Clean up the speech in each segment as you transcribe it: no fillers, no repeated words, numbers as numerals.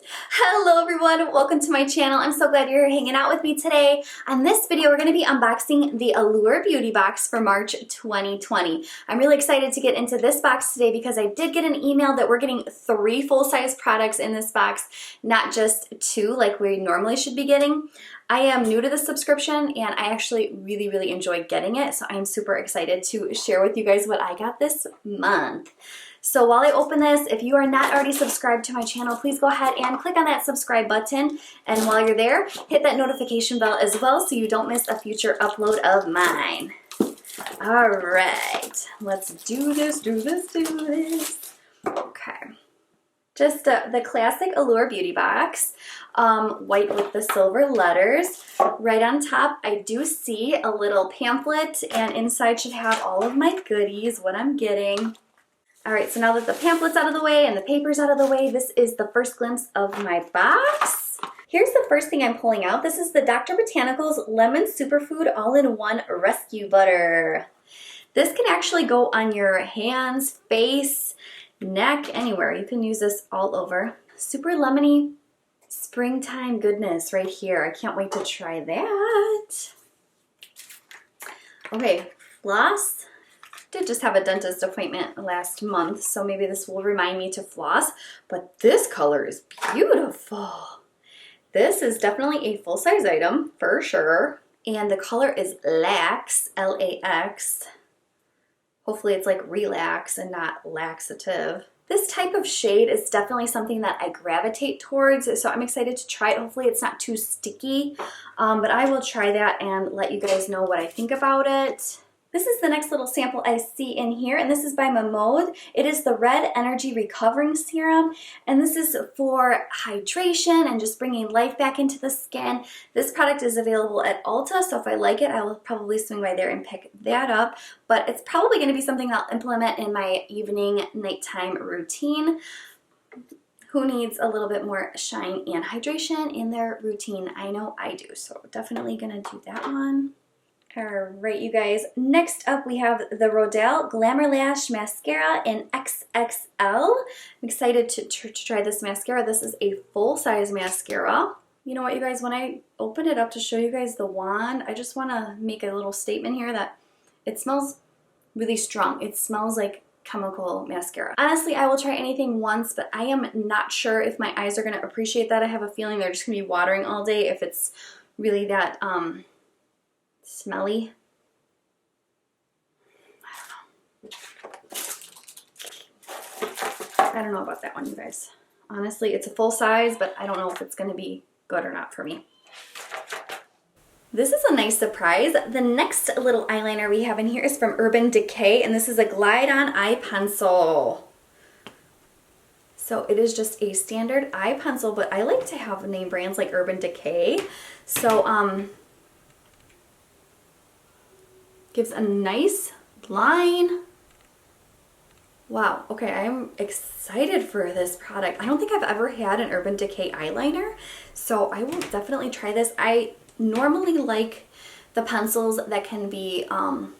Hello everyone, welcome to my channel. I'm so glad you're hanging out with me today. On this video, we're going to be unboxing the Allure Beauty Box for March 2020. I'm really excited to get into this box today because I did get an email that we're getting 3 full-size products in this box, not just 2 like we normally should be getting. I am new to the subscription and I actually really enjoy getting it, so I'm super excited to share with you guys what I got this month. So while I open this, if you are not already subscribed to my channel, please go ahead and click on that subscribe button. And while you're there, hit that notification bell as well so you don't miss a future upload of mine. All right, let's do this. Okay. Just the classic Allure Beauty Box, white with the silver letters. Right on top, I do see a little pamphlet, and inside should have all of my goodies, what I'm getting. All right, so now that the pamphlet's out of the way and the paper's out of the way, this is the first glimpse of my box. Here's the first thing I'm pulling out. This is the Dr. Botanicals Lemon Superfood All-in-One Rescue Butter. This can actually go on your hands, face, neck, anywhere. You can use this all over. Super lemony springtime goodness right here. I can't wait to try that. Okay, floss. Did just have a dentist appointment last month, so maybe this will remind me to floss, but this color is beautiful. This is definitely a full-size item for sure, and the color is Lax, L-A-X. Hopefully it's like relax and not laxative. This type of shade is definitely something that I gravitate towards, so I'm excited to try it. Hopefully it's not too sticky, but I will try that and let you guys know what I think about it. This is the next little sample I see in here, and this is by Mamode. It is the Red Energy Recovering Serum, and this is for hydration and just bringing life back into the skin. This product is available at Ulta, so if I like it, I will probably swing by there and pick that up, but it's probably going to be something I'll implement in my evening, nighttime routine. Who needs a little bit more shine and hydration in their routine? I know I do, so definitely going to do that one. All right, you guys. Next up, we have the Rodale Glamour Lash Mascara in XXL. I'm excited to try this mascara. This is a full-size mascara. You know what, you guys? When I open it up to show you guys the wand, I just want to make a little statement here that it smells really strong. It smells like chemical mascara. Honestly, I will try anything once, but I am not sure if my eyes are going to appreciate that. I have a feeling they're just going to be watering all day if it's really that smelly. I don't know about that one, you guys. Honestly, it's a full size, but I don't know if it's going to be good or not for me. This is a nice surprise. The next little eyeliner we have in here is from Urban Decay, and this is a Glide-On Eye Pencil. So it is just a standard eye pencil, but I like to have name brands like Urban Decay. So, gives a nice line. Wow, okay, I'm excited for this product. I don't think I've ever had an Urban Decay eyeliner, so I will definitely try this. I normally like the pencils that can be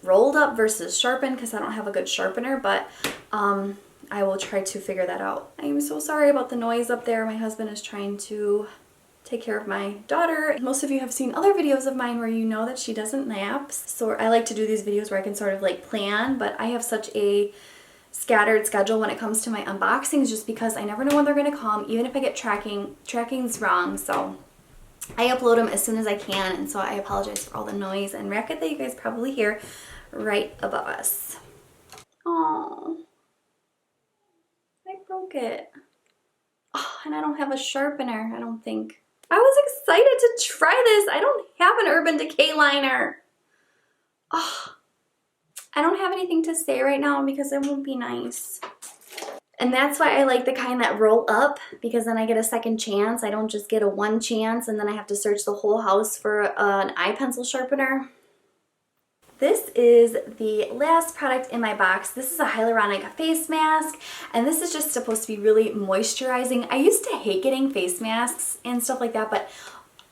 rolled up versus sharpened because I don't have a good sharpener, but I will try to figure that out. I am so sorry about the noise up there. My husband is trying to take care of my daughter. Most of you have seen other videos of mine where you know that she doesn't nap. So I like to do these videos where I can sort of like plan, but I have such a scattered schedule when it comes to my unboxings just because I never know when they're gonna come, even if I get tracking's wrong. So I upload them as soon as I can, and so I apologize for all the noise and racket that you guys probably hear right above us. Oh, I broke it. Oh, and I don't have a sharpener, I don't think. I was excited to try this. I don't have an Urban Decay liner. Oh, I don't have anything to say right now because it won't be nice. And that's why I like the kind that roll up, because then I get a second chance. I don't just get a one chance and then I have to search the whole house for an eye pencil sharpener. This is the last product in my box. This is a Hyaluronica face mask, and this is just supposed to be really moisturizing. I used to hate getting face masks and stuff like that, but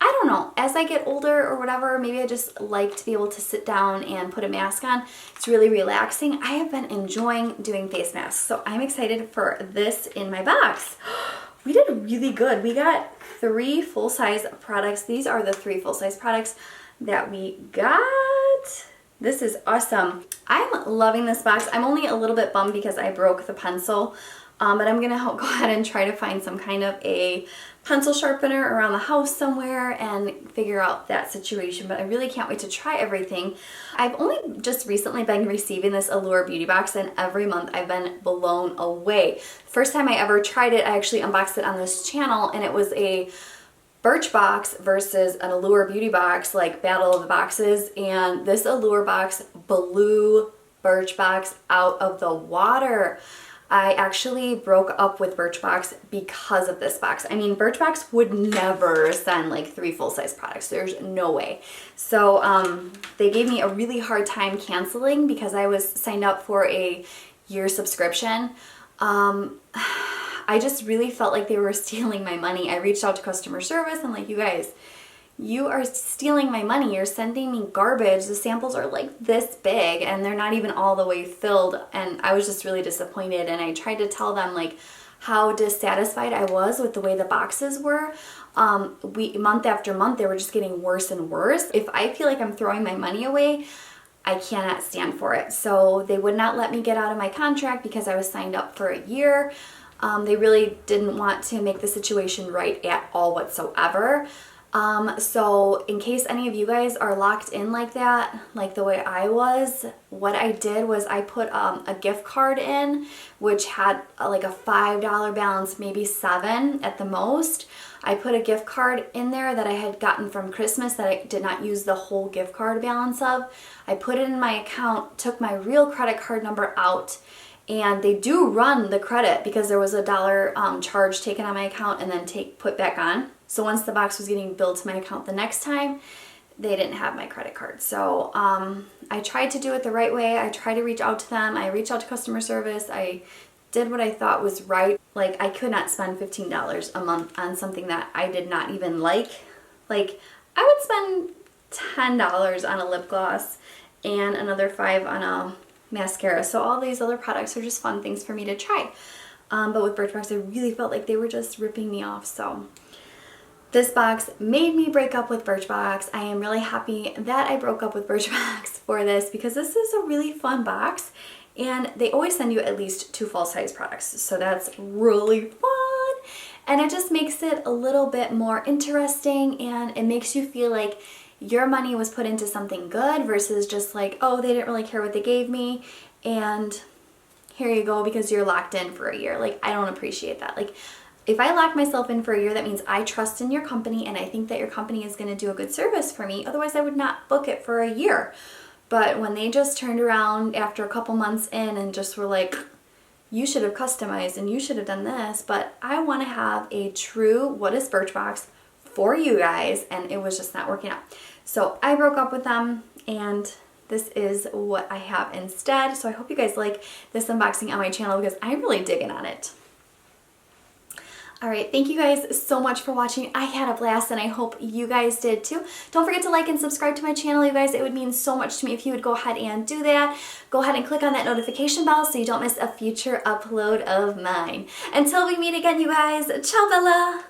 I don't know, as I get older or whatever, maybe I just like to be able to sit down and put a mask on. It's really relaxing. I have been enjoying doing face masks, so I'm excited for this in my box. we did really good. We got 3 full-size products. These are the 3 full-size products that we got. This is awesome. I'm loving this box. I'm only a little bit bummed because I broke the pencil, but I'm gonna go ahead and try to find some kind of a pencil sharpener around the house somewhere and figure out that situation, but I really can't wait to try everything. I've only just recently been receiving this Allure beauty box, and every month I've been blown away. First time I ever tried it, I actually unboxed it on this channel, and it was a Birchbox versus an Allure beauty box, like battle of the boxes, and this Allure box blew Birchbox out of the water. I actually broke up with Birchbox because of this box. I mean, Birchbox would never send like 3 full-size products. There's no way. So they gave me a really hard time canceling because I was signed up for a year subscription. I just really felt like they were stealing my money. I reached out to customer service. I'm like, you guys, you are stealing my money. You're sending me garbage. The samples are like this big and they're not even all the way filled. And I was just really disappointed. And I tried to tell them like how dissatisfied I was with the way the boxes were. Month after month, they were just getting worse and worse. If I feel like I'm throwing my money away, I cannot stand for it. So they would not let me get out of my contract because I was signed up for a year. They really didn't want to make the situation right at all whatsoever. So in case any of you guys are locked in like that, like the way I was, what I did was I put a gift card in, which had like a $5 balance, maybe $7 at the most. I put a gift card in there that I had gotten from Christmas that I did not use the whole gift card balance of. I put it in my account, took my real credit card number out, and they do run the credit because there was a $1 charge taken on my account and then put back on. So once the box was getting billed to my account the next time, they didn't have my credit card. So I tried to do it the right way. I tried to reach out to them. I reached out to customer service. I did what I thought was right. Like, I could not spend $15 a month on something that I did not even like. Like, I would spend $10 on a lip gloss and another $5 on a mascara. So all these other products are just fun things for me to try. But with Birchbox, I really felt like they were just ripping me off. So this box made me break up with Birchbox. I am really happy that I broke up with Birchbox for this because this is a really fun box. And they always send you at least 2 full-size products. So that's really fun. And it just makes it a little bit more interesting, and it makes you feel like your money was put into something good versus just like, oh, they didn't really care what they gave me and here you go because you're locked in for a year. Like, I don't appreciate that. Like, if I lock myself in for a year, that means I trust in your company and I think that your company is going to do a good service for me. Otherwise, I would not book it for a year. But when they just turned around after a couple months in and just were like, you should have customized and you should have done this, but I want to have a true what is Birchbox for you guys, and it was just not working out. So I broke up with them, and this is what I have instead. So I hope you guys like this unboxing on my channel because I'm really digging on it. Alright, thank you guys so much for watching. I had a blast and I hope you guys did too. Don't forget to like and subscribe to my channel, you guys. It would mean so much to me if you would go ahead and do that. Go ahead and click on that notification bell so you don't miss a future upload of mine. Until we meet again, you guys, ciao Bella!